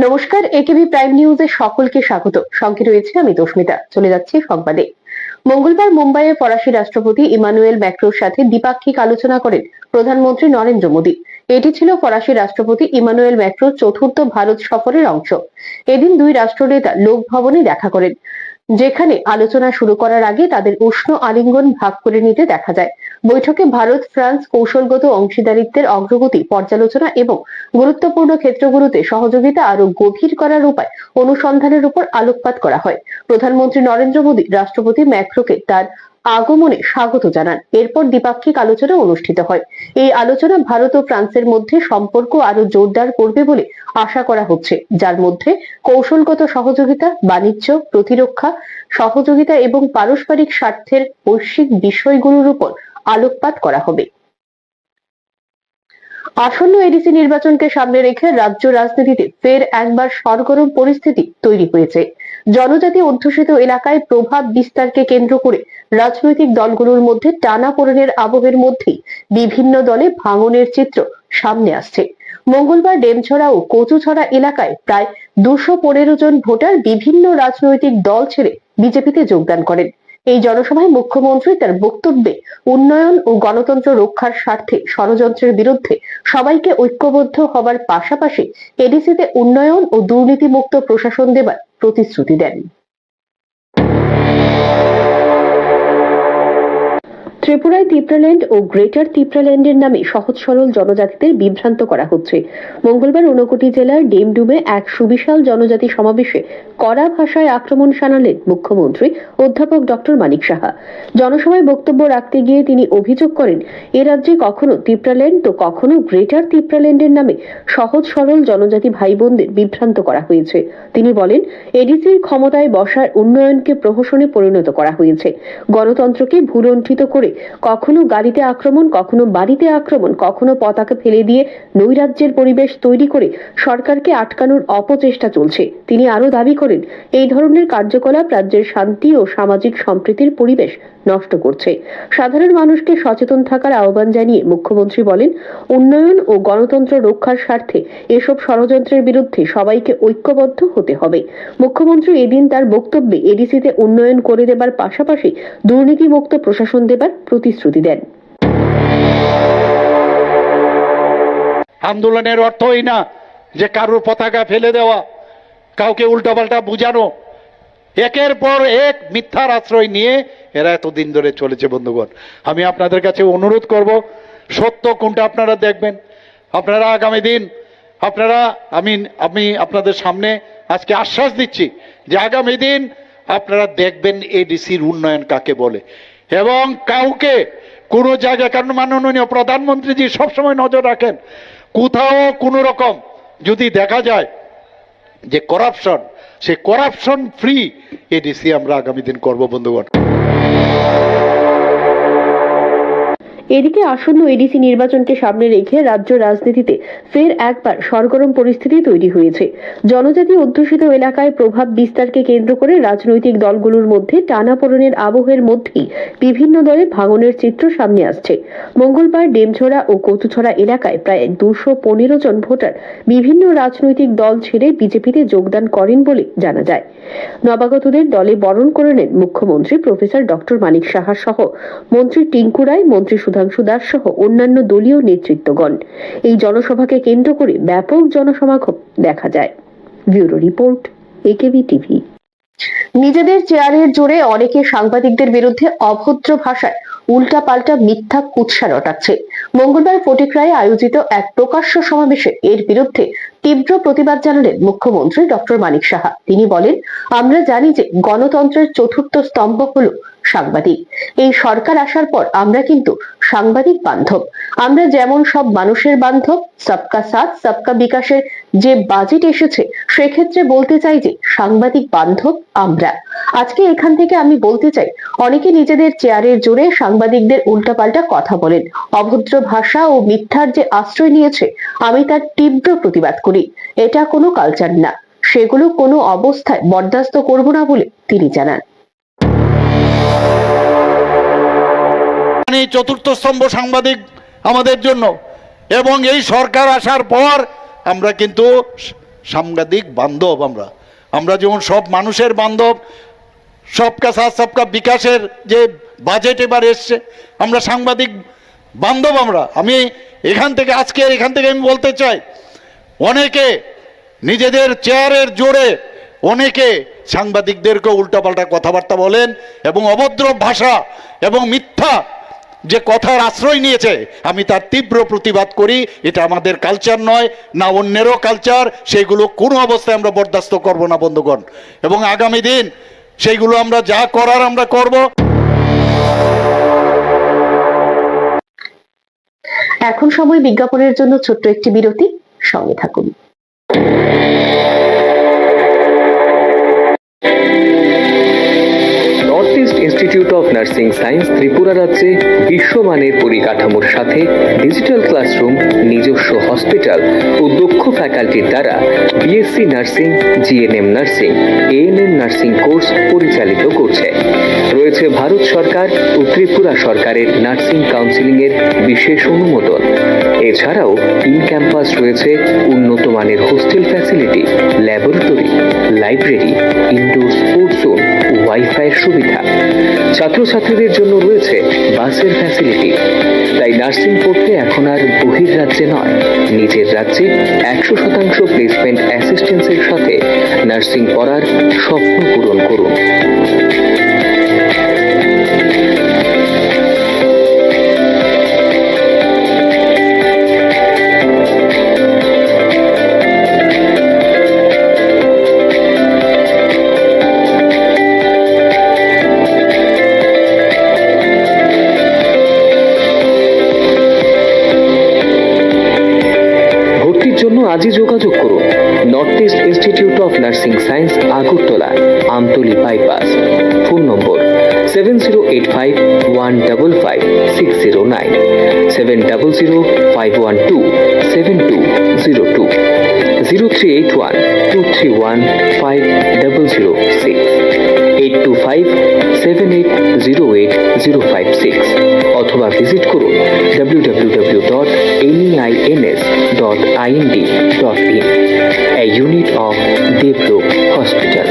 নমস্কার, একেবি প্রাইম নিউজে সকলকে স্বাগত। সঙ্গে রয়েছে আমি দস্মিতা। চলে যাচ্ছি সংবাদে। মঙ্গলবার মুম্বাইয়ে ফরাসি রাষ্ট্রপতি ইমানুয়েল ম্যাক্রোর সাথে দ্বিপাক্ষিক আলোচনা করেন প্রধানমন্ত্রী নরেন্দ্র মোদী। এটি ছিল ফরাসি রাষ্ট্রপতি ইমানুয়েল ম্যাক্রোর চতুর্থ ভারত সফরের অংশ। এদিন দুই রাষ্ট্রনেতা লোকভবনে দেখা করেন, যেখানে আলোচনা শুরু করার আগে তাদের উষ্ণ আলিঙ্গন ভাগ করে নিতে দেখা যায়। বৈঠকে ভারত ফ্রান্স কৌশলগত অংশীদারিত্বের অগ্রগতি পর্যালোচনা এবং গুরুত্বপূর্ণ ক্ষেত্রগুলোতে সহযোগিতা আরো গভীর করার উপায় অনুসন্ধানের উপর আলোকপাত করা হয়। প্রধানমন্ত্রী নরেন্দ্র মোদী রাষ্ট্রপতি ম্যাক্রোকে তার আগমনে স্বাগত জানান। এরপর দ্বিপাক্ষিক আলোচনা অনুষ্ঠিত হয়। এই আলোচনা ভারত ও ফ্রান্সের মধ্যে সম্পর্ক আরো জোরদার করবে বলে আশা করা হচ্ছে, যার মধ্যে কৌশলগত সহযোগিতা, বাণিজ্য, প্রতিরক্ষা সহযোগিতা এবং পারস্পরিক স্বার্থের বৈশ্বিক বিষয়গুলোর উপর আলোকপাত করা হবে। আসন্ন এডিসি নির্বাচনকে সামনে রেখে রাজ্য রাজনীতিতে ফের একবার সরগরম পরিস্থিতি তৈরি হয়েছে। জনজাতি অধ্যুষিত এলাকায় প্রভাব বিস্তারকে কেন্দ্র করে রাজনৈতিক দলগুলোর মধ্যে টানাপোড়েনের আবহের মধ্যেই বিভিন্ন দলে ভাঙনের চিত্র সামনে আসছে। মঙ্গলবার ডেমছড়া ও কচুছড়া এলাকায় প্রায় 215 জন ভোটার বিভিন্ন রাজনৈতিক দল ছেড়ে বিজেপিতে যোগদান করেন। এই জনসভায় মুখ্যমন্ত্রী তার বক্তব্যে উন্নয়ন ও গণতন্ত্র রক্ষার স্বার্থে ষড়যন্ত্রের বিরুদ্ধে সবাইকে ঐক্যবদ্ধ হবার পাশাপাশি এডিসিতে উন্নয়ন ও দুর্নীতিমুক্ত প্রশাসন দেবার প্রতিশ্রুতি দেন। ত্রিপুরায় তিপ্রাল্যান্ড ও গ্রেটার তিপ্রাল্যান্ডের নামে সহজ সরল জনজাতিদের বিভ্রান্ত করা হচ্ছে। মঙ্গলবার ঊনকোটি জেলার ডেমডুমে এক সুবিশাল জনজাতি সমাবেশে কড়া ভাষায় আক্রমণ শানালেন মুখ্যমন্ত্রী অধ্যাপক ডক্টর মানিক সাহা। জনসভায় বক্তব্য রাখতে গিয়ে তিনি অভিযোগ করেন, এ রাজ্যে কখনো তিপ্রাল্যান্ড তো কখনো গ্রেটার তিপ্রাল্যান্ডের নামে সহজ সরল জনজাতি ভাই বোনদের বিভ্রান্ত করা হয়েছে। তিনি বলেন, এডিসির ক্ষমতায় বসার উন্নয়নকে প্রহসনে পরিণত করা হয়েছে। গণতন্ত্রকে ভুলণ্ঠিত করে কখনো গাড়িতে আক্রমণ, কখনো বাড়িতে আক্রমণ, কখনো পতাকা ফেলে দিয়ে নৈরাজ্যের পরিবেশ তৈরি করে সরকারকে আটকানোর অপচেষ্টা চলছে। তিনি আরো দাবি করেন, এই ধরনের কার্যকলাপ রাজ্যের শান্তি ও সামাজিক সম্প্রীতির পরিবেশ নষ্ট করছে। সাধারণ মানুষকে সচেতন থাকার আহ্বান জানিয়ে মুখ্যমন্ত্রী বলেন, উন্নয়ন ও গণতন্ত্র রক্ষার স্বার্থে এসব ষড়যন্ত্রের বিরুদ্ধে সবাইকে ঐক্যবদ্ধ হতে হবে। মুখ্যমন্ত্রী এদিন তার বক্তব্যে এডিসিতে উন্নয়ন করে দেবার পাশাপাশি দুর্নীতিমুক্ত প্রশাসন দেবার প্রতিশ্রুতি দেন। আন্দোলনের অর্থই না যে কারোর পতাকা ফেলে দেওয়া, কাউকে উল্টাপাল্টা বুঝানো, একের পর এক মিথ্যার আশ্রয় নিয়ে এরা এতদিন ধরে চলেছে। বন্ধুগণ, আমি আপনাদের কাছে অনুরোধ করব, সত্য কোনটা আপনারা দেখবেন। আপনারা আগামী দিন আমি আপনাদের সামনে আজকে আশ্বাস দিচ্ছি যে আগামী দিন আপনারা দেখবেন এডিসির উন্নয়ন কাকে বলে। এবং কাউকে কোনো জায়গায়, কারণ মাননীয় প্রধানমন্ত্রীজি সবসময় নজর রাখেন, কোথাও কোনো রকম যদি দেখা যায় যে করাপশন, সেই করাপশন ফ্রি এডিসি আমরা আগামী দিন করব। বন্ধুগণ, এদিকে আসন্ন এডিসি নির্বাচনকে সামনে রেখে রাজ্য রাজনীতিতে ফের একবার সরগরম পরিস্থিতি তৈরি হয়েছে। জনজাতি অধ্যুষিত এলাকায় প্রভাব বিস্তারকে কেন্দ্র করে রাজনৈতিক দলগুলোর মধ্যে টানাপোড়েনের আবহের মধ্যেই বিভিন্ন দলে ভাঙনের চিত্র সামনে আসছে। মঙ্গলবার ডেমছড়া ও কচুছড়া এলাকায় প্রায় 215 জন ভোটার বিভিন্ন রাজনৈতিক দল ছেড়ে বিজেপিতে যোগদান করেন বলে জানা যায়। নবাগতদের দলে বরণ করে নেন মুখ্যমন্ত্রী প্রফেসর ডক্টর মানিক সাহা সহ মন্ত্রী টিঙ্কু রায়, মন্ত্রী সুধাংশু দাস সহ অন্যান্য দলীয় নেতৃত্বগণ। এই জনসভাকে কেন্দ্র করে ব্যাপক জনসমাগম দেখা যায়। Bureau report, AKB TV. নিজেদের চেয়ারের জোরে অনেকে সাংবাদিকদের বিরুদ্ধে অভদ্র ভাষায় উল্টাপাল্টা মিথ্যা কুৎসা রটাচ্ছে। মঙ্গলবার ফটিকরায়ে আয়োজিত এক প্রকাশ্য সমাবেশে এর বিরুদ্ধে তীব্র প্রতিবাদ জানালেন মুখ্যমন্ত্রী ডক্টর মানিক সাহা। তিনি বলেন, আমরা জানি যে গণতন্ত্রের চতুর্থ স্তম্ভ হলো সাংবাদিক। এই সরকার আসার পর আমরা কিন্তু সাংবাদিক বান্ধব। আমরা যেমন সব মানুষের বান্ধব, সবকা সাথ সবকা বিকাশের যে বাজেট এসেছে সেক্ষেত্রে বলতে চাই যে সাংবাদিক বান্ধব আমরা। আজকে এখান থেকে আমি বলতে চাই, অনেকে নিজেদের চেয়ারের জোরে সাংবাদিকদের উল্টাপাল্টা কথা বলেন, অভদ্র ভাষা ও মিথ্যার যে আশ্রয় নিয়েছে, আমি তার তীব্র প্রতিবাদ করি। এটা কোনো কালচার না, সেগুলো কোনো অবস্থায় বরদাস্ত করব না বলে তিনি জানান। চতুর্থ স্তম্ভ সাংবাদিক আমাদের জন্য, এবং এই সরকার আসার পর আমরা কিন্তু সাংবাদিক বান্ধব। আমরা যেমন সব মানুষের বান্ধব, সবকা সাথ সবকা বিকাশের যে বাজেট এবার এসছে, আমরা সাংবাদিক বান্ধব। আমি এখান থেকে আমি বলতে চাই, অনেকে নিজেদের চেয়ারের জোরে অনেকে সাংবাদিকদেরকে উল্টাপাল্টা কথাবার্তা বলেন এবং অভদ্র ভাষা এবং মিথ্যা যে কথার আশ্রয় নিয়েছে, আমি তার তীব্র প্রতিবাদ করি। এটা আমাদের কালচার নয়, না অন্যেরও কালচার। সেইগুলো কোনো অবস্থায় আমরা বরদাস্ত করব না বন্ধুগণ, এবং আগামী দিন সেইগুলো আমরা যা করার আমরা করব। এখন সময় বিজ্ঞাপনের জন্য ছোট্ট একটি বিরতি, সঙ্গে থাকুন। North east institute of nursing science Tripura রাজ্যে বিশ্বমানের পরিকাঠামোর সাথে ডিজিটাল ক্লাসরুম, নিজস্ব হসপিটাল ও দক্ষ ফ্যাকাল্টির দ্বারা BSc nursing, GNM nursing, ANM nursing course পরিচালিত করছে। রয়েছে ভারত সরকার ও ত্রিপুরা সরকারের নার্সিং কাউন্সিলিং এর বিশেষ অনুমোদন। এছাড়াও ইন ক্যাম্পাস রয়েছে উন্নত মানের hostel facility, laboratory, library, indoor sports zone, ওয়াইফাইয়ের সুবিধা। ছাত্রছাত্রীদের জন্য রয়েছে বাসের ফ্যাসিলিটি। তাই নার্সিং পড়তে এখন আর বহির্রাজ্যে নয়, নিজের রাজ্যে 100% প্লেসমেন্ট অ্যাসিস্ট্যান্সের সাথে নার্সিং পড়ার স্বপ্ন পূরণ করুন। জন্য আজই যোগাযোগ করুন north east institute of nursing science, Agartala, Amtali bypass. Phone নম্বর 7085155609, 7005127202, 0381231506, 8257808056, অথবা ভিজিট করুন www.neins.ind.in, a unit of Devlook Hospital.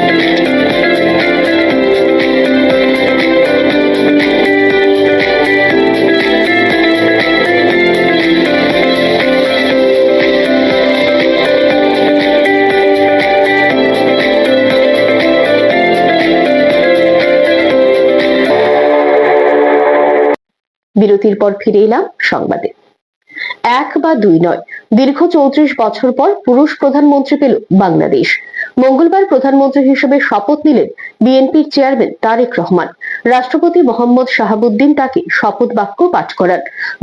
বিরতির পর ফিরে এলাম সংবাদে। এক বা দুই নয়, দীর্ঘ 34 বছর পর পুরুষ প্রধানমন্ত্রী পেল বাংলাদেশ। মঙ্গলবার প্রধানমন্ত্রী হিসেবে শপথ নিলেন বিএনপির চেয়ারম্যান তারেক রহমান। রাষ্ট্রপতি মোহাম্মদ শাহাবুদ্দিন তাকে শপথ বাক্য পাঠ করান।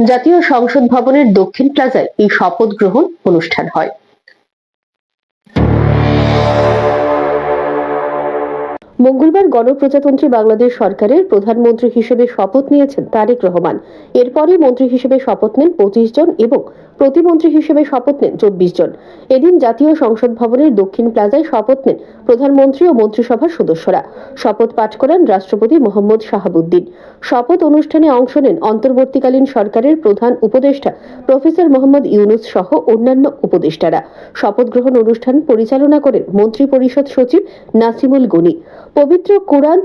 জাতীয় সংসদ ভবনের দক্ষিণ প্লাজায় এই শপথ গ্রহণ অনুষ্ঠান হয়। মঙ্গলবার গণপ্রজাতন্ত্রী বাংলাদেশ সরকারের প্রধানমন্ত্রী হিসেবে শপথ নিয়েছেন তারেক রহমান। এরপরই মন্ত্রী হিসেবে শপথ নেন 25 জন এবং প্রতিমন্ত্রী হিসেবে শপথ নেন 24 জন। এদিন জাতীয় সংসদ ভবনের দক্ষিণ প্লাজায় শপথ নেন প্রধানমন্ত্রী ও মন্ত্রিসভার সদস্যরা। শপথ পাঠ করান রাষ্ট্রপতি মোহাম্মদ শাহাবুদ্দিন। শপথ অনুষ্ঠানে অংশ নেন অন্তর্বর্তীকালীন সরকারের প্রধান উপদেষ্টা প্রফেসর মোহাম্মদ ইউনুস সহ অন্যান্য উপদেষ্টারা। শপথ গ্রহণ অনুষ্ঠান পরিচালনা করেন মন্ত্রী পরিষদ সচিব নাসিমুল গনি। পবিত্র কোরআন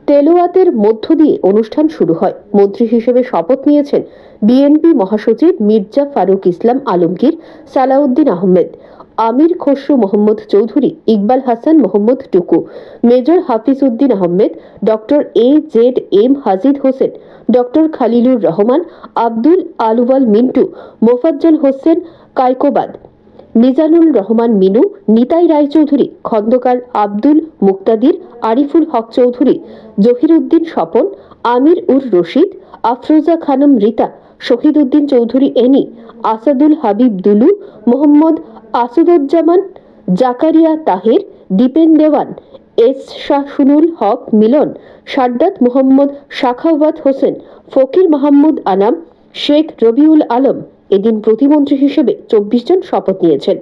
তেলাওয়াতের মধ্য দিয়ে অনুষ্ঠান শুরু হয়। মন্ত্রী হিসেবে শপথ নিয়েছেন বিএনপি মহাসচিব মির্জা ফারুক ইসলাম আলমগীর, সালাউদ্দিন আহমেদ, আমির Khasru Mohammad Chowdhury, Iqbal Hasan Mohammad Tuku, major Hafiz Uddin Ahmed, doctor AZM Hajid Hossain, doctor Khalilur Rahman, Abdul Alwal Mintu, Mofazzal Hossain Kaikobad, Mizanul Rahman Minu, Nitai Roychowdhury, Khandaker Abdul Muktadir, Ariful Haque Chowdhury, Zahiruddin Swapan, Amir Ur Rashid, Afroza Khanam Rita, Shahid Uddin Chowdhury Eni, Asadul Habib Dulu, Mohammad Asaduzzaman, Zakaria Taher, Dipen Dewan, S Shahsunul Haque Milon, Sadat Mohammad Shakhawat Hossain, ফকির মাহমুদ আনাম, শেখ রবিউল আলম। এদিন প্রতিমন্ত্রী হিসেবে 24 জন শপথ নিয়েছেন।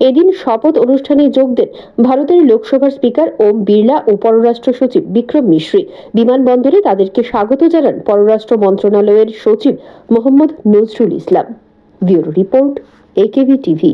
এদিন শপথ অনুষ্ঠানে যোগ দেন ভারতের লোকসভার স্পিকার ওম বিড়লা ও পররাষ্ট্র সচিব বিক্রম মিশ্রি। বিমানবন্দরে তাদেরকে স্বাগত জানান পররাষ্ট্র মন্ত্রণালয়ের সচিব Mohammad Nazrul Islam. Bureau report, AKB TV.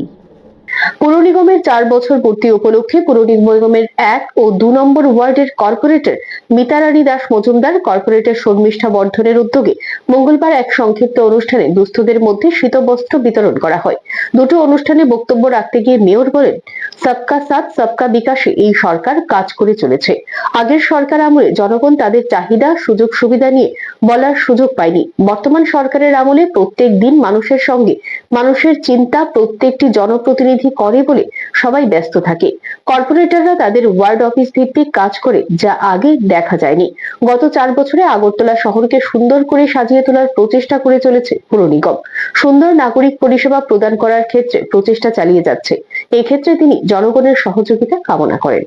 পুর নিগমের 4 বছর পূর্তি উপলক্ষে পুর নিগমের 1 ও 2 নম্বর ওয়ার্ডের কর্পোরেটর মিতারানী দাস মজুমদার কর্পোরেটর শর্মিষ্ঠা বর্ধনের উদ্যোগে মঙ্গলবার এক সংক্ষিপ্ত অনুষ্ঠানে দুস্থদের মধ্যে শীতবস্ত্র বিতরণ করা হয়। দুটো অনুষ্ঠানে বক্তব্য রাখতে গিয়ে মেয়র বলেন, সবকা সাথ সবকা বিকাশে এই সরকার কাজ করে চলেছে। আগের সরকার আমলে জনগণ তাদের চাহিদা সুযোগ সুবিধা নিয়ে বলার সুযোগ পায়নি। বর্তমান সরকারের আমলে প্রত্যেক দিন মানুষের সঙ্গে মানুষের চিন্তা প্রত্যেকটি জনপ্রতিনিধি করে বলে সবাই ব্যস্ত থাকে। কর্পোরেটররা তাদের ওয়ার্ড অফিস ভিত্তিক কাজ করে, যা আগে দেখা যায়নি। গত 4 বছরে আগরতলা শহরকে সুন্দর করে সাজিয়ে তোলার প্রচেষ্টা করে চলেছে পুর নিগম। সুন্দর নাগরিক পরিষেবা প্রদান করার ক্ষেত্রে প্রচেষ্টা চালিয়ে যাচ্ছে। এই ক্ষেত্রে তিনি জনগণের সহযোগিতা কামনা করেন।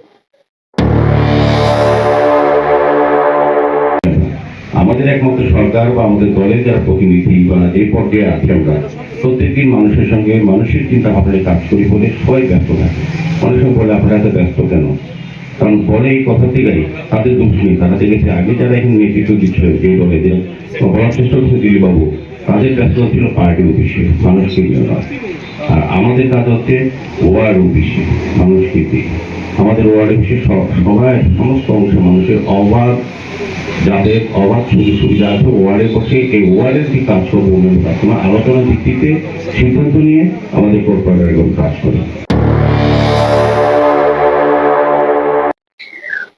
আমাদের একমাত্র সরকার বা আমাদের দলের যারা প্রতিনিধি বা যে পর্যায়ে আছে, আমরা প্রত্যেকদিন মানুষের সঙ্গে মানুষের চিন্তা ভাবনায় কাজ করি বলে সবাই ব্যস্ত থাকে। অনেক সময় বলে আপনারা এত ব্যস্ত কেন? কারণ বলে এই কথা থেকেই তাদের দোষ নেই। তারা দেখেছে আগে যারা এখানে নেতৃত্ব দিচ্ছিল যে দলে যে বলার চেষ্টা করছে দিলীপবাবু, তাদের ব্যস্ততা ছিল পার্টি অফিসে, মানুষকে নিয়ে নয়। আর আমাদের কাজ হচ্ছে ওয়ার্ড অফিসে মানুষকে দিয়ে। আমাদের ওয়ার্ড অফিসে সবাই সমস্ত অংশের মানুষের অবাধ, যাদের অবাধ সুযোগ সুবিধা আছে ওয়ার্ডে বসে এই ওয়ার্ডের কি কাজ করবো উন্নয়ন কাজ তোমার আলোচনার ভিত্তিতে সিদ্ধান্ত নিয়ে আমাদের কর্পোরেটর কাজ করে।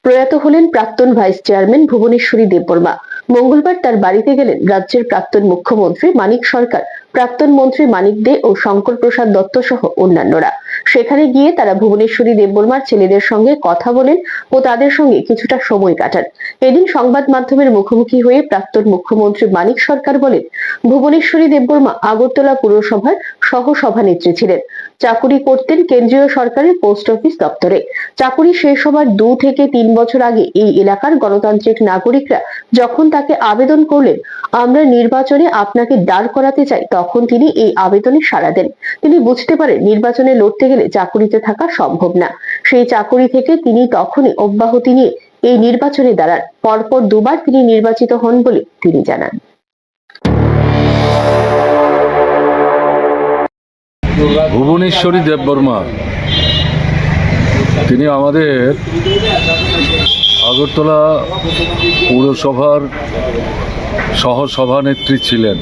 প্রয়াত হলেন প্রাক্তন ভাইস চেয়ারম্যান ভুবনেশ্বরী দেববর্মা। মঙ্গলবার তার বাড়িতে গেলেন রাজ্যের প্রাক্তন মুখ্যমন্ত্রী মানিক সরকার, প্রাক্তন মন্ত্রী মানিক দে ও শঙ্কর প্রসাদ দত্ত সহ অন্যান্যরা। সেখানে গিয়ে তারা ভুবনেশ্বরী দেববর্মার ছেলেদের সঙ্গে কথা বলেন ও তাদের সঙ্গে কিছুটা সময় কাটান। এদিন সংবাদ মাধ্যমের মুখোমুখি হয়ে প্রাক্তন মুখ্যমন্ত্রী মানিক সরকার বলেন, ভুবনেশ্বরী দেববর্মা আগরতলা পুরসভার সহ সভানেত্রী ছিলেন। চাকুরি করতেন কেন্দ্রীয় সরকারের পোস্ট অফিস দপ্তরে। চাকুরি শেষ হবার 2 থেকে 3 বছর আগে এই এলাকার গণতান্ত্রিক নাগরিকরা যখন তাকে আবেদন করলেন, আমরা নির্বাচনে আপনাকে দাঁড় করাতে চাই, তখন তিনি এই আবেদনে সাড়া দেন। তিনি বুঝতে পারেন নির্বাচনে লড়তে গেলে চাকুরিতে থাকা সম্ভব না। সেই চাকুরি থেকে তিনি তখনই অব্যাহতি নিয়ে এই নির্বাচনে দাঁড়ান। পরপর 2 বার তিনি নির্বাচিত হন বলে তিনি জানান। ভুবনেশ্বরী দেববর্মা তিনি আমাদের আগরতলা পৌরসভার সহ সভানেত্রী ছিলেন।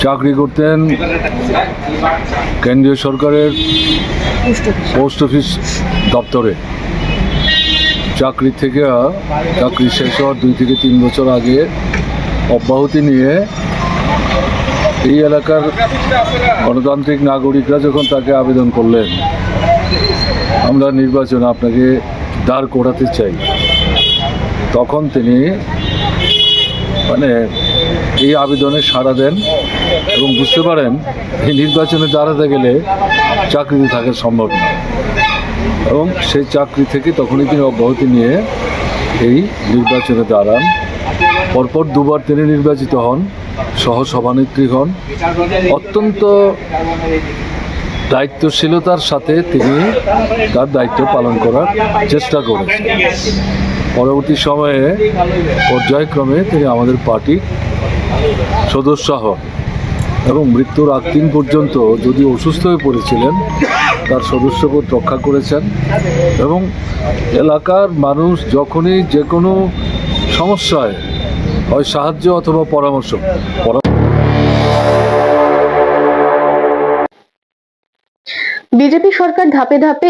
চাকরি করতেন কেন্দ্রীয় সরকারের পোস্ট অফিস দপ্তরে। চাকরি শেষ হওয়ার 2 থেকে 3 বছর আগে অব্যাহতি নিয়ে এই এলাকার গণতান্ত্রিক নাগরিকরা যখন তাকে আবেদন করলেন, আমরা নির্বাচনে আপনাকে দাঁড় করাতে চাই, তখন তিনি এই আবেদনে সাড়া দেন এবং বুঝতে পারেন এই নির্বাচনে দাঁড়াতে গেলে চাকরিতে থাকা সম্ভব না, এবং সেই চাকরি থেকে তখনই তিনি অব্যাহতি নিয়ে এই নির্বাচনে দাঁড়ান। পরপর 2 বার তিনি নির্বাচিত হন, সহ সভানেত্রী হন। অত্যন্ত দায়িত্বশীলতার সাথে তিনি তার দায়িত্ব পালন করার চেষ্টা করেছেন। পরবর্তী সময়ে পর্যায়ক্রমে তিনি আমাদের পার্টির সদস্য হন এবং মৃত্যুর আগ দিন পর্যন্ত যদি অসুস্থ হয়ে পড়েছিলেন, তার সদস্যপদ রক্ষা করেছেন এবং এলাকার মানুষ যখনই যে কোনো সমস্যায় হয় সাহায্য অথবা পরামর্শ। বিজেপি সরকার ধাপে ধাপে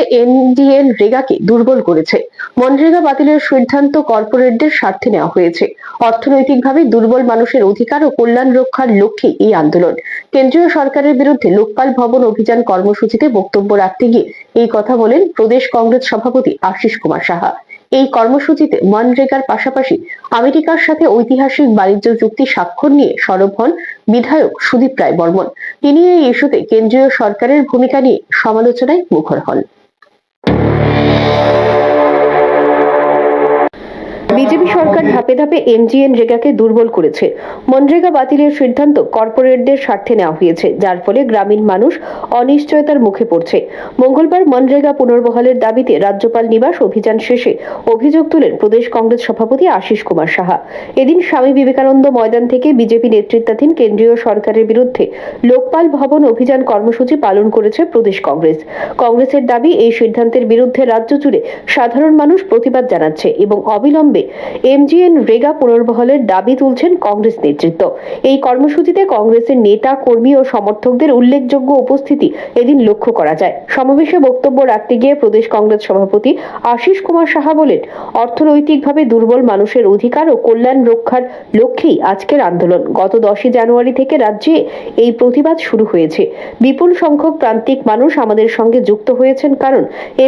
রেগাকে দুর্বল করেছে। মনরেগা বাতিলের সিদ্ধান্ত কর্পোরেটদের স্বার্থে নেওয়া হয়েছে। অর্থনৈতিকভাবে দুর্বল মানুষের অধিকার ও কল্যাণ রক্ষার লক্ষ্যে এই আন্দোলন। কেন্দ্রীয় সরকারের বিরুদ্ধে লোকপাল ভবন অভিযান কর্মসূচিতে বক্তব্য রাখতে গিয়ে এই কথা বলেন প্রদেশ কংগ্রেস সভাপতি আশিস কুমার সাহা। এই কর্মসূচিতে মনরেগার পাশাপাশি আমেরিকার সাথে ঐতিহাসিক বাণিজ্য চুক্তি স্বাক্ষর নিয়ে সরব হন বিধায়ক সুদীপ রায় বর্মন। তিনি এই ইস্যুতে কেন্দ্রীয় সরকারের ভূমিকা নিয়ে সমালোচনায় মুখর হন। বিজেপি সরকার ধাপে ধাপে MGNরেগাকে দুর্বল করেছে। মনরেগা বাতিলের সিদ্ধান্ত কর্পোরেটদের স্বার্থে নেওয়া হয়েছে, যার ফলে গ্রামীণ মানুষ অনিশ্চয়তার মুখে পড়ছে। মঙ্গলবার মনরেগা পুনর্বহালের দাবিতে রাজ্যপাল নিবাস অভিযান শেষে অভিযোগ তুলেন প্রদেশ কংগ্রেস সভাপতি আশিস কুমার সাহা। এদিন স্বামী বিবেকানন্দ ময়দান থেকে বিজেপি নেতৃত্বাধীন কেন্দ্রীয় সরকারের বিরুদ্ধে লোকপাল ভবন অভিযান কর্মসূচি পালন করেছে প্রদেশ কংগ্রেস। কংগ্রেসের দাবি, এই সিদ্ধান্তের বিরুদ্ধে রাজ্য জুড়ে সাধারণ মানুষ প্রতিবাদ জানাচ্ছে এবং অবিলম্বে MGNরেগা পুনর্বহালের দাবি তুলছেন কংগ্রেস নেতৃত্ব। এই কর্মসূচিতে কংগ্রেসের নেতা, কর্মী ও সমর্থকদের উল্লেখযোগ্য উপস্থিতি এদিন লক্ষ্য করা যায়। সমাবেশে বক্তব্য রাখতে গিয়ে প্রদেশ কংগ্রেস সভাপতি আশিস কুমার সাহা বলেন, অর্থনৈতিকভাবে দুর্বল মানুষের অধিকার ও কল্যাণ রক্ষার লক্ষ্যেই আজকের আন্দোলন। গত 10 জানুয়ারি থেকে রাজ্যে এই প্রতিবাদ শুরু হয়েছে। বিপুল সংখ্যক প্রান্তিক মানুষ আমাদের সঙ্গে যুক্ত হয়েছেন, কারণ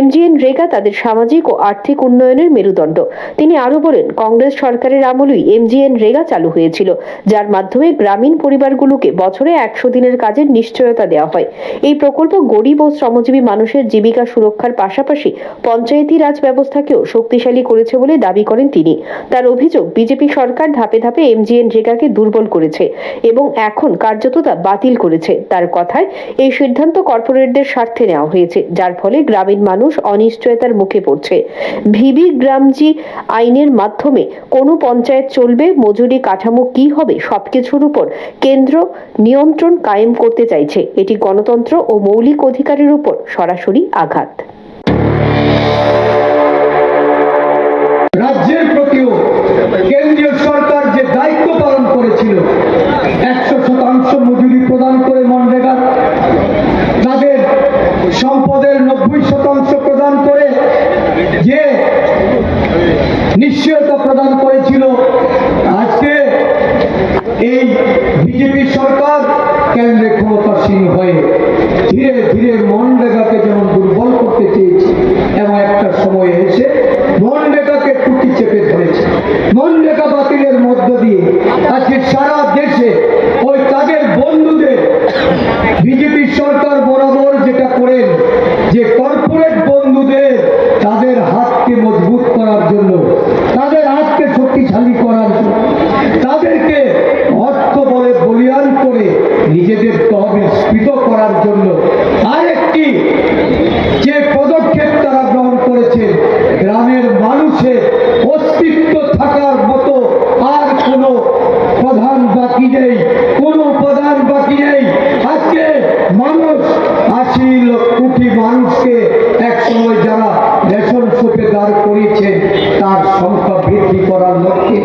MGNরেগা তাদের সামাজিক ও আর্থিক উন্নয়নের মেরুদণ্ড। তিনি আরো বলেন, কংগ্রেস সরকারের আমলেই MGNরেগা চালু হয়েছিল, যার মাধ্যমে গ্রামীণ পরিবারগুলোকে বছরে 100 দিনের কাজের নিশ্চয়তা দেওয়া হয়। এই প্রকল্প গরিব ও শ্রমজীবী মানুষের জীবিকা সুরক্ষার পাশাপাশি পঞ্চায়েতি রাজ ব্যবস্থাকেও শক্তিশালী করেছে বলে দাবি করেন তিনি। তার অভিযোগ, বিজেপি সরকার ধাপে ধাপে MGNরেগাকে দুর্বল করেছে এবং এখন কার্যত তা বাতিল করেছে। তার কথায়, এই সিদ্ধান্ত কর্পোরেটদের স্বার্থে নেওয়া হয়েছে, যার ফলে গ্রামীণ মানুষ অনিশ্চয়তার মুখে পড়ছে। ভিবি গ্রামজি আইনের মাধ্যমে কোনো পঞ্চায়েত চলবে, মজুরি কাঠামো কি হবে, সবকিছুর উপর কেন্দ্র নিয়ন্ত্রণ কায়েম করতে চাইছে। এটি গণতন্ত্র ও মৌলিক অধিকারের উপর সরাসরি আঘাত। রাজ্যের প্রতিও কেন্দ্রীয় সরকার যে দায়িত্ব পালন করেছিল, 100% মজুরি প্রদান করে মনরেগা, তাদের সম্পদের 90% প্রদান করে যে নিশ্চয়তা প্রদান করেছিল, আজকে এই বিজেপি সরকার কেন্দ্রে ক্ষমতাসীন হয়ে ধীরে ধীরে মনরেগাকে যেমন দুর্বল করতে চেয়েছে এবং একটা সময়ে এসে মনরেগাকে টুটি চেপে ধরেছে। মনরেগা বাতিলের মধ্য দিয়ে আজকে সারা দেশে ওই তাদের বন্ধুদের বিজেপি সরকার বরাবর যেটা করেন, যে কর্পোরেট বন্ধুদের তাদের হাতকে মজবুত করার জন্য, তাদের হাতকে শক্তিশালী করার জন্য, তাদেরকে অর্থ বলে বলিয়ান করে নিজেদের তহবিল স্ফীত করার জন্য আরেকটি যে পদক্ষেপ তারা গ্রহণ করেছে, গ্রামের মানুষের অস্তিত্ব থাকার মতো আর কোনো প্রধান বাকি নেই, কোনো প্রধান বাকি নেই। আজকে মানুষ 80 কোটি মানুষকে এক সময় যারা রেশন শপে দাঁড় করিয়েছে, তার সংখ্যা বৃদ্ধি করার লক্ষ্যে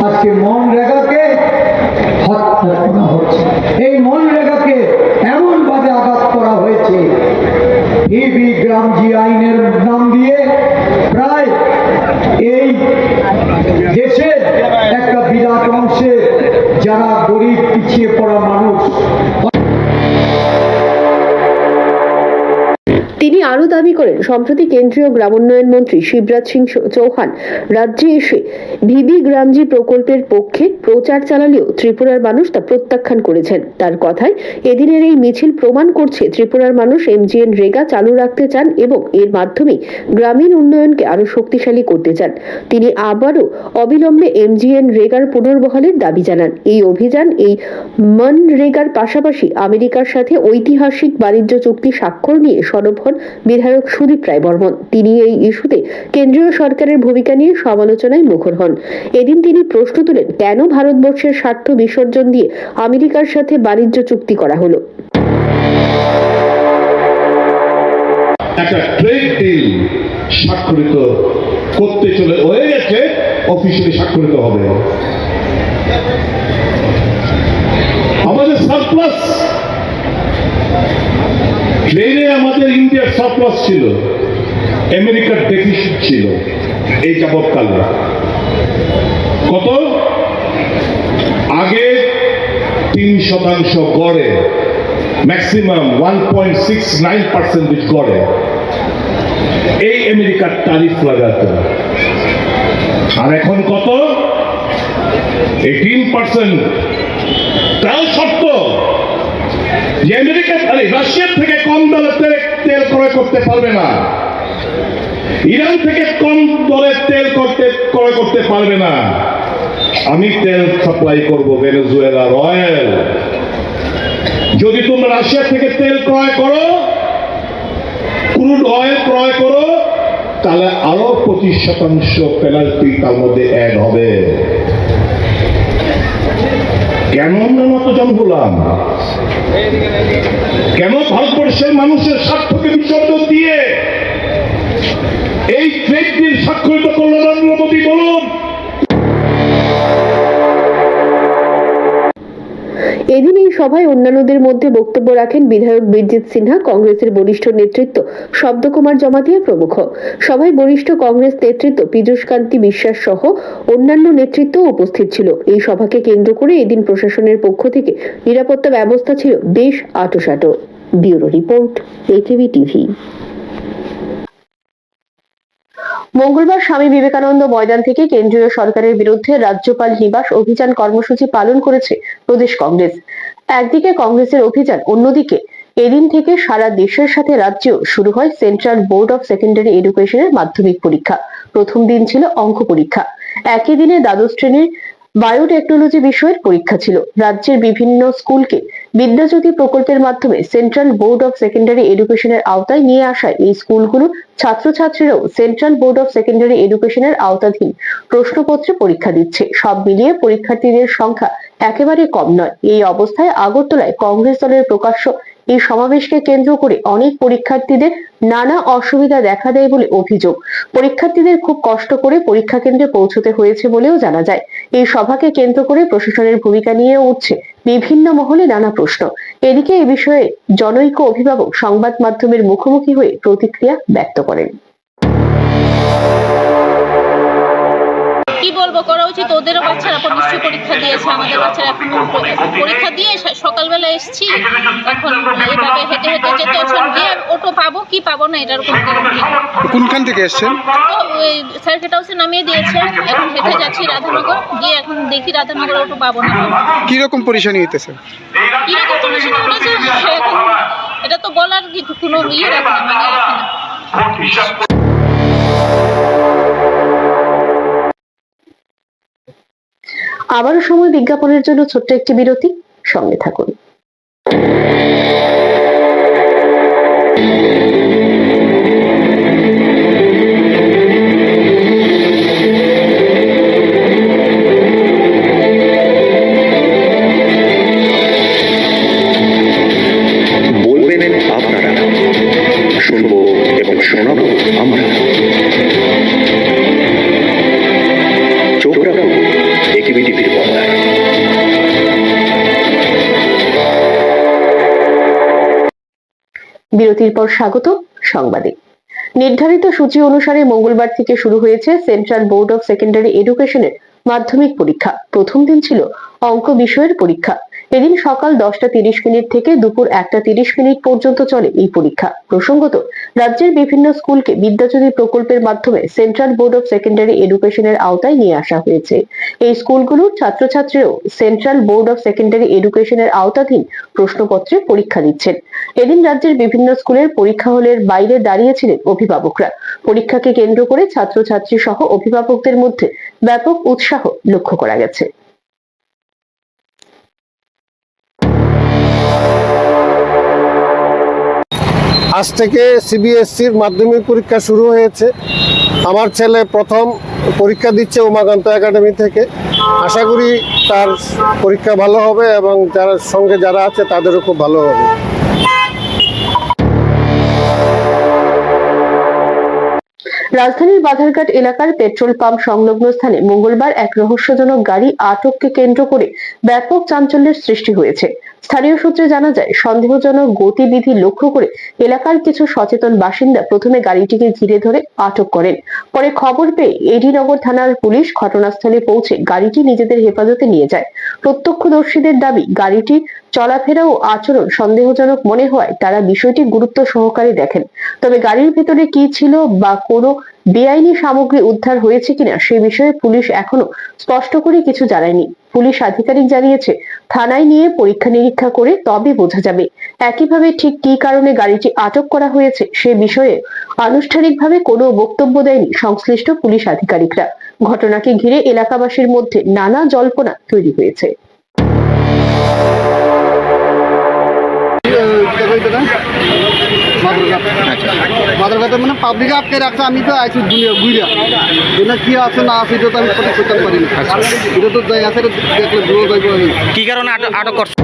আজকে মনরেগাকে হত্যা করা হচ্ছে। এই মনরেগাকে এমন ভাবে আঘাত করা হয়েছে, ভিবি গ্রামজি আইনের নাম দিয়ে প্রায় এই দেশের একটা বিরাট অংশে যারা গরিব পিছিয়ে পড়া মানুষ। তিনি আরো দাবি করেন, সম্প্রতি কেন্দ্রীয় গ্রামোন্নয়ন মন্ত্রী শিবরাজ সিং চৌহান রাজ্যে এসে ভিবি গ্রামজি প্রকল্পের পক্ষে প্রচার চালালেও ত্রিপুরার মানুষ তা প্রত্যাখ্যান করেছেন। তার কথায়, এদিনের এই মিছিল প্রমাণ করছে ত্রিপুরার মানুষ MGNরেগা চালু রাখতে চান এবং এর মাধ্যমে গ্রামীণ উন্নয়নকে আরো শক্তিশালী করতে চান। তিনি আবারও অবিলম্বে MGNরেগার পুনর্বহালের দাবি জানান। এই অভিযান এই মনরেগার পাশাপাশি আমেরিকার সাথে ঐতিহাসিক বাণিজ্য চুক্তি স্বাক্ষর নিয়ে সরব হন বিধায়ক সুদীপ রায় বর্মন। তিনি এই ইস্যুতে কেন্দ্রীয় সরকারের ভূমিকা নিয়ে সমালোচনায় মুখর হন। এদিন তিনি প্রশ্ন তুলেন, কেন ভারতবর্ষের স্বার্থ বিসর্জন দিয়ে আমেরিকার সাথে বাণিজ্য চুক্তি করা হলো। একটা ট্রেড ডিল স্বাক্ষরিত করতে চলে হয়ে গেছে, অফিসিয়ালি স্বাক্ষরিত হবে। আমাদের সারপ্লাস ট্রেনে, আমাদের ইন্ডিয়ার সারপ্লাস ছিল, আমেরিকার ডেফিসিট ছিল এই যাবৎকালে। কত? আগে 3% গড়ে, ম্যাক্সিমাম 1.69% গড়ে এই আমেরিকার ট্যারিফ লাগাতো। আর এখন কত? 18%। তাও শর্ত যে আমেরিকা রাশিয়ার থেকে কম দামে তেল ক্রয় করতে পারবে না। ইরান থেকে কম দরে তেল ক্রয় করতে পারবে না। আমি তেল সাপ্লাই করব ভেনেজুয়েলার অয়েল। যদি তোমরা রাশিয়া থেকে তেল ক্রয় করো, ক্রুড অয়েল ক্রয় করো, তাহলে আরো 25% পেনাল্টি তার মধ্যে অ্যাড হবে। কেন আমরা নতজান হলাম? কেন ভারতবর্ষের মানুষের স্বার্থকে বিসর্জন দিয়ে এই ট্রেড ডিল স্বাক্ষরিত করলেন নরেন্দ্র মোদী? বলুন। এদিন এই সভায় অন্যান্যদের মধ্যে বক্তব্য রাখেন বিধায়ক বীরজিৎ সিনহা, কংগ্রেসের বরিষ্ঠ নেতৃত্ব শব্দকুমার জমাতিয়া প্রমুখ। সভায় বরিষ্ঠ কংগ্রেস নেতৃত্ব পীযূষ কান্তি বিশ্বাস সহ অন্যান্য নেতৃত্ব উপস্থিত ছিল। এই সভাকে কেন্দ্র করে এদিন প্রশাসনের পক্ষ থেকে নিরাপত্তা ব্যবস্থা ছিল বেশ আঁটোসাঁটো। Bureau report, AKB TV. মঙ্গলবার স্বামী বিবেকানন্দ ময়দান থেকে কেন্দ্রীয় সরকারের বিরুদ্ধে রাজ্যপাল নিবাস অভিযান কর্মসূচি পালন করেছে প্রদেশ কংগ্রেস। একদিকে কংগ্রেসের অভিযান, অন্যদিকে এদিন থেকে সারা দেশের সাথে রাজ্যেও শুরু হয় সেন্ট্রাল বোর্ড অফ সেকেন্ডারি এডুকেশনের মাধ্যমিক পরীক্ষা। প্রথম দিন ছিল অঙ্ক পরীক্ষা। একই দিনে দ্বাদশ শ্রেণীর বায়োটেকনোলজি বিষয়ের পরীক্ষা ছিল। রাজ্যের বিভিন্ন স্কুলকে বিদ্যাজ্যোতি প্রকল্পের মাধ্যমে সেন্ট্রাল বোর্ড অফ সেকেন্ডারি এডুকেশনের আওতায় নিয়ে আসায় এই স্কুলগুলোর ছাত্রছাত্রীরাও সেন্ট্রাল বোর্ড অফ সেকেন্ডারি এডুকেশনের আওতাধীন প্রশ্নপত্রে পরীক্ষা দিচ্ছে। সব মিলিয়ে পরীক্ষার্থীদের সংখ্যা একেবারে কম নয়। এই অবস্থায় আগরতলায় কংগ্রেস দলের প্রকাশ্য এই সমাবেশকে কেন্দ্র করে অনেক পরীক্ষার্থীদের নানা অসুবিধা দেখা দেয় বলে অভিযোগ। পরীক্ষার্থীদের খুব কষ্ট করে পরীক্ষা কেন্দ্রে পৌঁছতে হয়েছে বলেও জানা যায়। এই সভাকে কেন্দ্র করে প্রশাসনের ভূমিকা নিয়ে উঠছে বিভিন্ন মহলে নানা প্রশ্ন। এদিকে এ বিষয়ে জনৈক অভিভাবক সংবাদ মাধ্যমের মুখোমুখি হয়ে প্রতিক্রিয়া ব্যক্ত করেন। কি বলবো, করা উচিত। ওদেরও বাচ্চারা নিশ্চয়ই পরীক্ষা দিয়েছে, আমাদের বাচ্চারা এখন পরীক্ষা দিয়ে সকালবেলা এসছি, এখন এইভাবে হেঁটে হেঁটে যেতে হচ্ছে। গিয়ে অটো পাবো কি পাবো না এটার উপর। কোনখান থেকে এসছেন? তো ওই সার্কিট হাউসে নামিয়ে দিয়েছে, এখন হেঁটে যাচ্ছি রাধানগর। গিয়ে এখন দেখি রাধানগর অটো পাবো না। কিরকম পরিশানি হইতেছে? কিরকম পরিশানি হয়েছে এটা তো বলার কোনো ইয়ে রাখে না, মানে রাখে না। আবারও সময় বিজ্ঞাপনের জন্য ছোট্ট একটি বিরতি, সঙ্গে থাকুন। বলবেন আপনারা, শুনবো এবং শোনাবো আমরা। চোখ রাখুন একেবি টিভির পর্দায়। বিরতির পর স্বাগত সংবাদে। নির্ধারিত সূচি অনুসারে মঙ্গলবার থেকে শুরু হয়েছে সেন্ট্রাল বোর্ড অফ সেকেন্ডারি এডুকেশনের মাধ্যমিক পরীক্ষা। প্রথম দিন ছিল অঙ্ক বিষয়ের পরীক্ষা। এদিন সকাল 10:30 থেকে দুপুর 1:30 পর্যন্ত চলে এই পরীক্ষা। প্রসঙ্গত, রাজ্যের বিভিন্ন স্কুলকে বিদ্যাজ্যোতি প্রকল্পের মাধ্যমে সেন্ট্রাল বোর্ড অফ সেকেন্ডারি এডুকেশনের আওতায় নিয়ে আসা হয়েছে। এই স্কুলগুলোর ছাত্রছাত্রীরাও সেন্ট্রাল বোর্ড অফ সেকেন্ডারি এডুকেশনের আওতাধীন প্রশ্নপত্রে পরীক্ষা দিচ্ছেন। এদিন রাজ্যের বিভিন্ন স্কুলের পরীক্ষা হলের বাইরে দাঁড়িয়েছিলেন অভিভাবকরা। পরীক্ষাকে কেন্দ্র করে ছাত্রছাত্রী সহ অভিভাবকদের মধ্যে ব্যাপক উৎসাহ লক্ষ্য করা গেছে। আজ থেকে সিবিএসসির মাধ্যমিক পরীক্ষা শুরু হয়েছে। আমার ছেলে প্রথম পরীক্ষা দিচ্ছে উমাকান্ত একাডেমি থেকে। আশা করি তার পরীক্ষা ভালো হবে এবং যারা সঙ্গে যারা আছে তাদেরও খুব ভালো হবে। রাজধানীর বাধারঘাট এলাকার পেট্রোল পাম্প সংলগ্ন স্থানে মঙ্গলবার এক রহস্যজনক গাড়ি আটককে কেন্দ্র করে ব্যাপক চাঞ্চল্যের সৃষ্টি হয়েছে। স্থানীয় সূত্রে জানা যায়, সন্দেহজনক গতিবিধি লক্ষ্য করে এলাকার কিছু সচেতন বাসিন্দা প্রথমে গাড়িটিকে ঘিরে ধরে আটক করেন। পরে খবর পেয়ে এডিনগর থানার পুলিশ ঘটনাস্থলে পৌঁছে গাড়িটি নিজেদের হেফাজতে নিয়ে যায়। প্রত্যক্ষদর্শীদের দাবি, গাড়িটি চলাফেরা ও আচরণ সন্দেহজনক মনে হওয়ায় তারা বিষয়টি গুরুত্ব সহকারে দেখেন। তবে গাড়ির ভেতরে কি ছিল বা কোনো বেআইনি সামগ্রী উদ্ধার হয়েছে কিনা সে বিষয়ে পুলিশ এখনো স্পষ্ট করে কিছু জানায়নি। পুলিশ আধিকারিক জানিয়েছে, থানায় নিয়ে পরীক্ষা নিরীক্ষা করে তবে বোঝা যাবে। একইভাবে ঠিক কি কারণে গাড়িটি আটক করা হয়েছে সে বিষয়ে আনুষ্ঠানিকভাবে কোনো বক্তব্য দেয়নি সংশ্লিষ্ট পুলিশ আধিকারিকরা। ঘটনাকে ঘিরে এলাকাবাসীর মধ্যে নানা জল্পনা তৈরি হয়েছে। মাদারঘাটে মানে পাবলিক আটকে রাখছে, আমি তো আইছি ঘুরিয়া এটা কি আছে না আছে এটা তো আমি সঠিক করতে পারি না। এটা তো যাই আছে দেখলে ভুল যাইব। কি কারণে আটক করছে?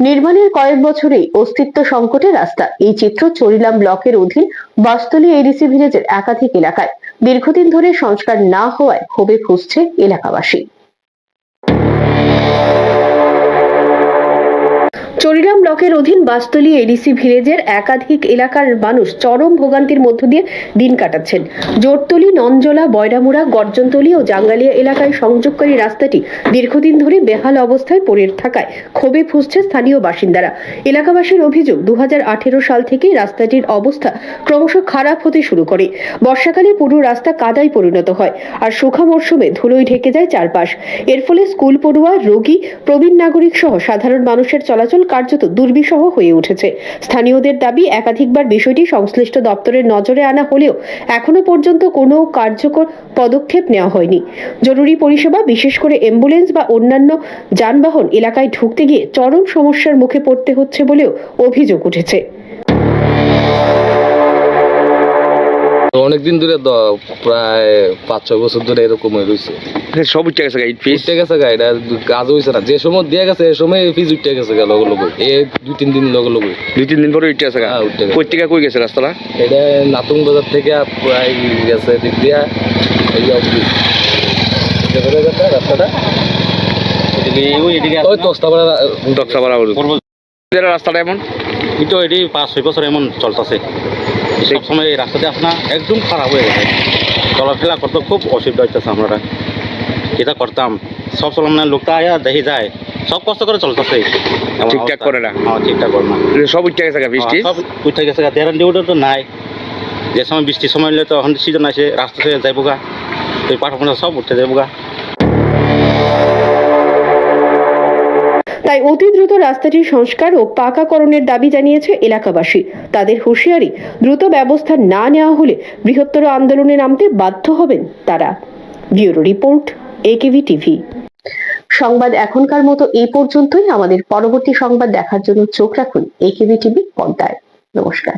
নির্মাণের কয়েক বছরেই অস্তিত্ব সংকটে রাস্তা। এই চিত্র চরিলাম ব্লকের অধীন বাসতলী এডিসি ভিলেজের একাধিক এলাকায় দীর্ঘদিন ধরে সংস্কার না হওয়ায় ক্ষোভে ফুঁসছে এলাকাবাসী। চরিলাম ব্লকের অধীন বাসতলী এডিসি ভিলেজের একাধিক এলাকার মানুষ চরম ভোগান্তির মধ্য দিয়ে দিন কাটাচ্ছেন। জোরতলি, ননজলা, বয়রামুড়া, গর্জনতলি ও জাঙ্গালিয়া এলাকায় সংযোগকারী রাস্তাটি দীর্ঘদিন ধরে বেহাল অবস্থায় পড়ে থাকায় ক্ষোভে ফুঁসছে স্থানীয় বাসিন্দারা। এলাকাবাসীর অভিযোগ, 2018 সাল থেকেই রাস্তাটির অবস্থা ক্রমশ খারাপ হতে শুরু করে। বর্ষাকালে পুরো রাস্তা কাদায় পরিণত হয় আর শুখা মরশুমে ধুলোয় ঢেকে যায় চারপাশ। এর ফলে স্কুল পড়ুয়া, রোগী, প্রবীণ নাগরিক সহ সাধারণ মানুষের চলাচল কার্যত দুর্বিষহ হয়ে উঠেছে। স্থানীয়দের দাবি, একাধিকবার বিষয়টি সংশ্লিষ্ট দপ্তরের নজরে আনা হলেও এখনো পর্যন্ত কোনো কার্যকর পদক্ষেপ নেওয়া হয়নি। জরুরি পরিষেবা, বিশেষ করে অ্যাম্বুলেন্স বা অন্যান্য যানবাহন এলাকায় ঢুকতে গিয়ে চরম সমস্যার মুখে পড়তে হচ্ছে বলেও অভিযোগ উঠেছে। অনেকদিন ধরে প্রায় 5-6 বছর ধরে এরকম রয়েছে। সব উঠে গেছে গাইড ফিস উঠে গেছে গাড়িটা, কাজ হয়েছে না। যে সময় দিয়ে গেছে এই সময় ফিজ উঠে গেছে গেল লগে এই 2-3 দিন লগে 2-3 দিন পরে উঠে গেছে। কই থেকে কই গেছে রাস্তাটা? এটা নাতুন বাজার থেকে প্রায় গেছে দিক দিয়া এই অবধি রাস্তাটা ওই রাস্তাটা এমন কিন্তু এটি 5-6 বছর এমন চলতেছে। সবসময় এই রাস্তাতে আপনার একদম খারাপ হয়ে গেছে, চলাফেরা করতে খুব অসুবিধা হইতেছে। আমরা যেটা করতাম সব চলাম না, লোকটা আয়া দেখে যায়, সব কষ্ট করে চলতেছে, ঠিকঠাক করে না। ঠিকঠাক করে না, সব উঠে গেছে বৃষ্টি, সব উঠে গেছে। দেড়ান ওটা তো নাই, যে সময় বৃষ্টির সময় হলে তো এখন সিজন আছে, রাস্তা থেকে যাইব গা, তো পাঠা সব উঠে যাইব গা। তাই অতি দ্রুত রাস্তাটির সংস্কার ও পাকাকরণের দাবি জানিয়েছে এলাকাবাসী। তাদের হুঁশিয়ারি, দ্রুত ব্যবস্থা না নেওয়া হলে বৃহত্তর আন্দোলনে নামতে বাধ্য হবেন তারা। Bureau report, AKB TV. সংবাদ এখনকার মতো এই পর্যন্তই। আমাদের পরবর্তী সংবাদ দেখার জন্য চোখ রাখুন একেভি টিভি পর্দায়। নমস্কার।